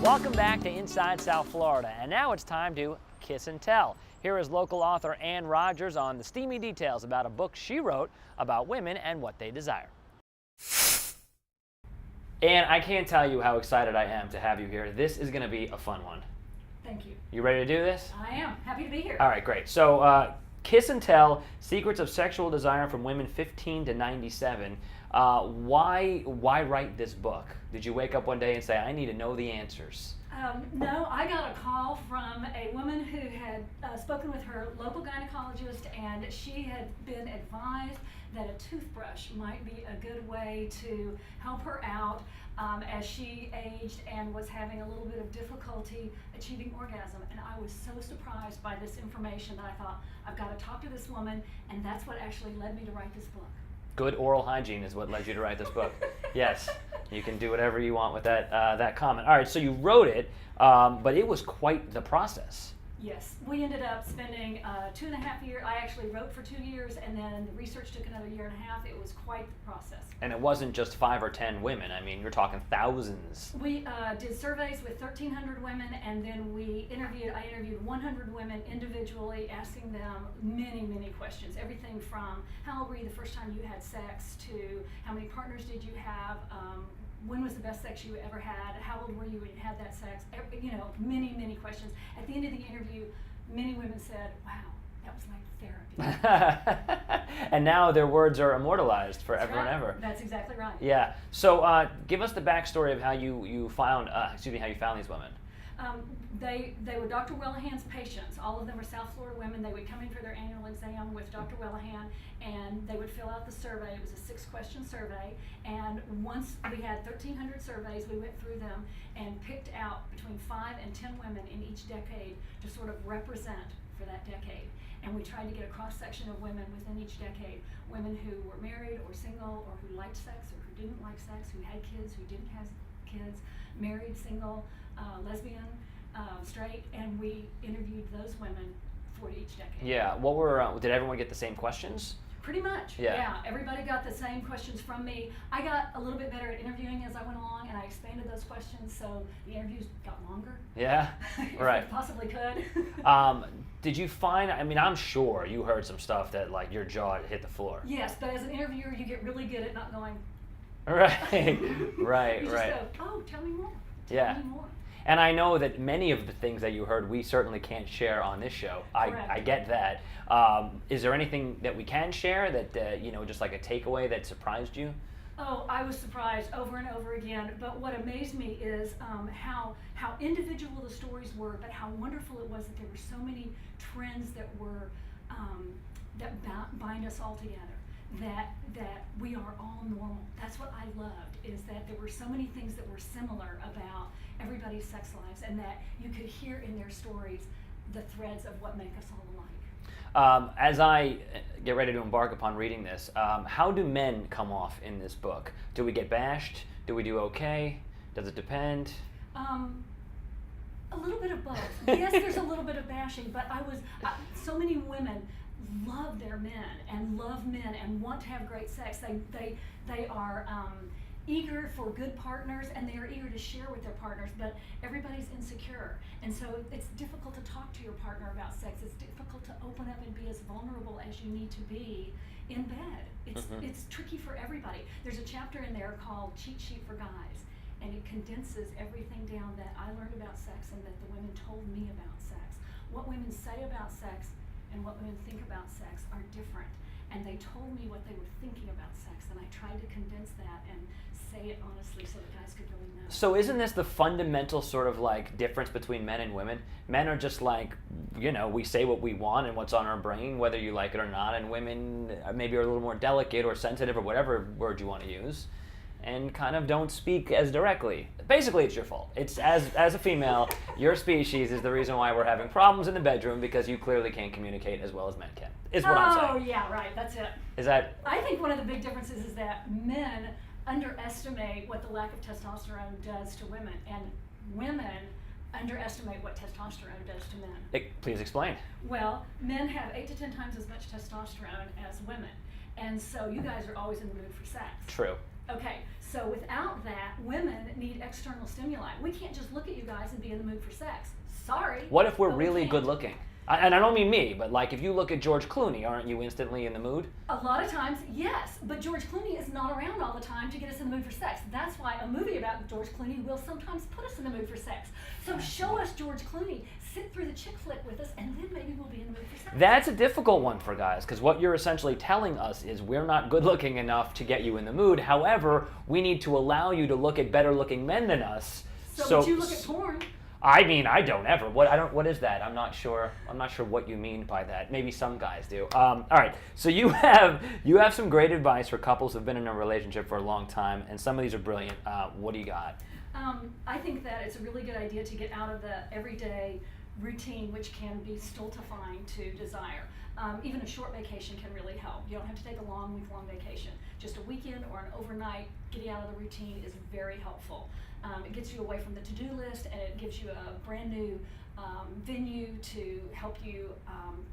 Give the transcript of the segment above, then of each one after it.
Welcome back to Inside South Florida, and now it's time to Kiss and Tell. Here is local author Ann Rodgers on the steamy details about a book she wrote about women and what they desire. Ann, I can't tell you how excited I am to have you here. This is going to be a fun one. Thank you. You ready to do this? I am. Happy to be here. All right, great. So, Kiss and Tell, Secrets of Sexual Desire from Women 15 to 97. Why write this book? Did you wake up one day and say, I need to know the answers? No, I got a call from a woman who had spoken with her local gynecologist, and she had been advised that a toothbrush might be a good way to help her out as she aged and was having a little bit of difficulty achieving orgasm. And I was so surprised by this information that I thought, I've got to talk to this woman, and that's what actually led me to write this book. Good oral hygiene is what led you to write this book. Yes, you can do whatever you want with that comment. All right, so you wrote it, but it was quite the process. Yes, we ended up spending 2.5 years. I actually wrote for 2 years, and then the research took another 1.5 years. It was quite the process. And it wasn't just 5 or 10 women. I mean, you're talking thousands. We did surveys with 1,300 women, and then I interviewed 100 women individually, asking them many, many questions. Everything from how old were you the first time you had sex, to how many partners did you have, when was the best sex you ever had, how old were you when you had that sex, many, many questions. At the end of the interview, many women said, wow, that was my therapy. And now their words are immortalized forever That's right. and ever. That's exactly right. Yeah. So give us the backstory of how you found these women. They were Dr. Wellahan's patients. All of them were South Florida women. They would come in for their annual exam with Dr. Wellahan, and they would fill out the survey. It was a 6-question survey, and once we had 1,300 surveys, we went through them and picked out between 5 and 10 women in each decade to sort of represent for that decade. And we tried to get a cross-section of women within each decade, women who were married or single, or who liked sex or who didn't like sex, who had kids, who didn't have kids, married, single, lesbian, straight, and we interviewed those women for each decade. Yeah. Did everyone get the same questions? Pretty much. Yeah. Everybody got the same questions from me. I got a little bit better at interviewing as I went along, and I expanded those questions, so the interviews got longer. Yeah. Right. If I possibly could. Did you find? I mean, I'm sure you heard some stuff that like your jaw hit the floor. Yes, but as an interviewer, you get really good at not going. Right. Right. You just Right. go, oh, tell me more. Yeah. Tell me more. And I know that many of the things that you heard, we certainly can't share on this show. I get that. Is there anything that we can share that, just like a takeaway that surprised you? Oh, I was surprised over and over again. But what amazed me is how individual the stories were, but how wonderful it was that there were so many trends that were that bind us all together. That we are all normal. That's what I loved, is that there were so many things that were similar about everybody's sex lives, and that you could hear in their stories the threads of what make us all alike. As I get ready to embark upon reading this, how do men come off in this book? Do we get bashed? Do we do okay? Does it depend? A little bit of both. Yes, there's a little bit of bashing, but so many women love their men and love men and want to have great sex. They are eager for good partners, and they are eager to share with their partners, but everybody's insecure, and so it's difficult to talk to your partner about sex. It's difficult to open up and be as vulnerable as you need to be in bed. It's tricky for everybody. There's a chapter in there called Cheat Sheet for Guys, and it condenses everything down that I learned about sex and that the women told me about sex. What women say about sex and what women think about sex are different, and they told me what they were thinking about sex, and I tried to condense that and say it honestly so that guys could really know. So isn't this the fundamental sort of like difference between men and women? Men are just like, we say what we want and what's on our brain, whether you like it or not, and women maybe are a little more delicate or sensitive or whatever word you want to use, and kind of don't speak as directly. Basically, it's your fault. It's as a female, your species is the reason why we're having problems in the bedroom, because you clearly can't communicate as well as men can, is what I'm saying. Oh, yeah, right, that's it. Is that? I think one of the big differences is that men underestimate what the lack of testosterone does to women, and women underestimate what testosterone does to men. Please explain. Well, men have 8 to 10 times as much testosterone as women, and so you guys are always in the mood for sex. True. Okay, so without that, women need external stimuli. We can't just look at you guys and be in the mood for sex. Sorry. What if we're but we really can't. good looking? And I don't mean me, but like if you look at George Clooney, aren't you instantly in the mood? A lot of times, yes, but George Clooney is not around all the time to get us in the mood for sex. That's why a movie about George Clooney will sometimes put us in the mood for sex. So show us George Clooney, sit through the chick flick with us, and then maybe we'll be in the mood for sex. That's a difficult one for guys, because what you're essentially telling us is we're not good looking enough to get you in the mood. However, we need to allow you to look at better looking men than us. So would you look at porn? I mean, I don't ever. What is that? I'm not sure. I'm not sure what you mean by that. Maybe some guys do. All right. So you have some great advice for couples who've been in a relationship for a long time, and some of these are brilliant. What do you got? I think that it's a really good idea to get out of the everyday routine, which can be stultifying to desire. Even a short vacation can really help. You don't have to take a long week-long vacation. Just a weekend or an overnight getting out of the routine is very helpful. It gets you away from the to-do list, and it gives you a brand new venue to help you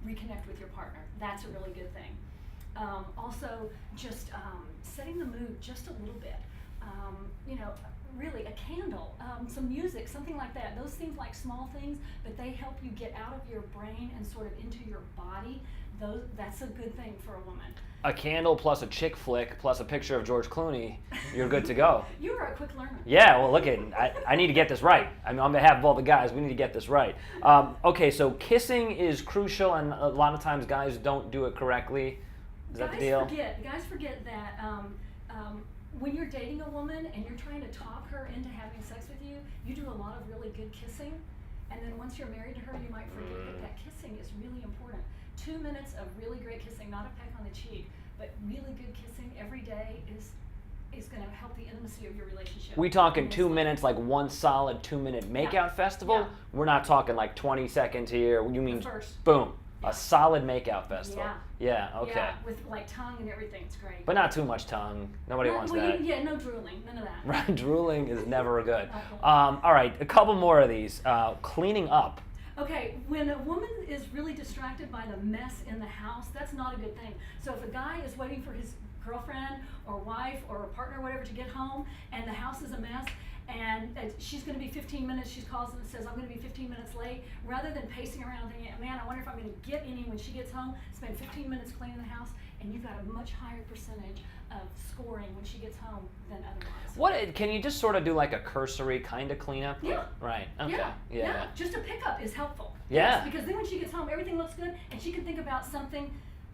reconnect with your partner. That's a really good thing. Also, just setting the mood just a little bit. Really, a candle, some music, something like that. Those seem like small things, but they help you get out of your brain and sort of into your body. That's a good thing for a woman. A candle plus a chick flick plus a picture of George Clooney, you're good to go. You are a quick learner. Yeah, well, look at I need to get this right. I mean, on behalf of all the guys, we need to get this right. Okay, so kissing is crucial, and a lot of times guys don't do it correctly. Is that the deal? Guys forget that when you're dating a woman and you're trying to talk her into having sex with you, you do a lot of really good kissing. And then once you're married to her, you might forget that kissing is really important. 2 minutes of really great kissing, not a peck on the cheek, but really good kissing every day is going to help the intimacy of your relationship. We talking 2 minutes, like one solid 2-minute makeout festival? Yeah. We're not talking like 20 seconds here. You mean first. boom, Yeah. a solid makeout festival. Yeah. Yeah, okay. Yeah, with like tongue and everything. It's great. But not too much tongue. Nobody wants that. Yeah, no drooling, none of that. Right, drooling is never good. Okay. All right, a couple more of these. Cleaning up. Okay, when a woman is really distracted by the mess in the house, that's not a good thing. So if a guy is waiting for his girlfriend or wife or partner or whatever to get home and the house is a mess and she's going to be 15 minutes, she calls and says, I'm going to be 15 minutes late, rather than pacing around thinking, man, I wonder if I'm going to get any when she gets home, spend 15 minutes cleaning the house, and you've got a much higher percentage of scoring when she gets home than otherwise. Can you just sort of do like a cursory kind of cleanup? Yeah. Right, okay. Yeah. Just a pickup is helpful. Yeah. Yes, because then when she gets home, everything looks good, and she can think about something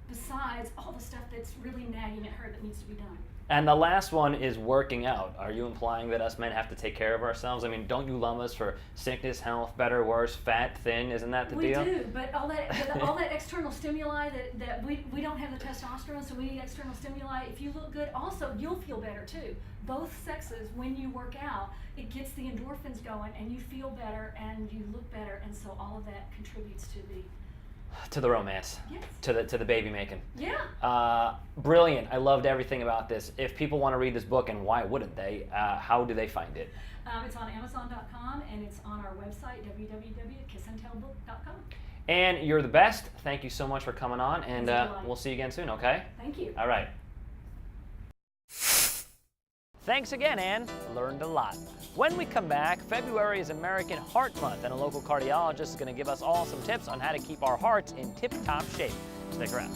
besides all the stuff that's really nagging at her that needs to be done. And the last one is working out. Are you implying that us men have to take care of ourselves? I mean, don't you love us for sickness, health, better, worse, fat, thin? Isn't that the deal? We do, but all that external stimuli that we don't have the testosterone, so we need external stimuli. If you look good, also you'll feel better too. Both sexes, when you work out, it gets the endorphins going, and you feel better and you look better, and so all of that contributes to the romance. Yes. To the baby making. Yeah. Brilliant. I loved everything about this. If people want to read this book, and why wouldn't they, how do they find it? It's on Amazon.com, and it's on our website, www.kissandtellbook.com. And you're the best. Thank you so much for coming on, and we'll see you again soon, okay? Thank you. All right. Thanks again, Ann. Learned a lot. When we come back, February is American Heart Month, and a local cardiologist is going to give us all some tips on how to keep our hearts in tip-top shape. Stick around.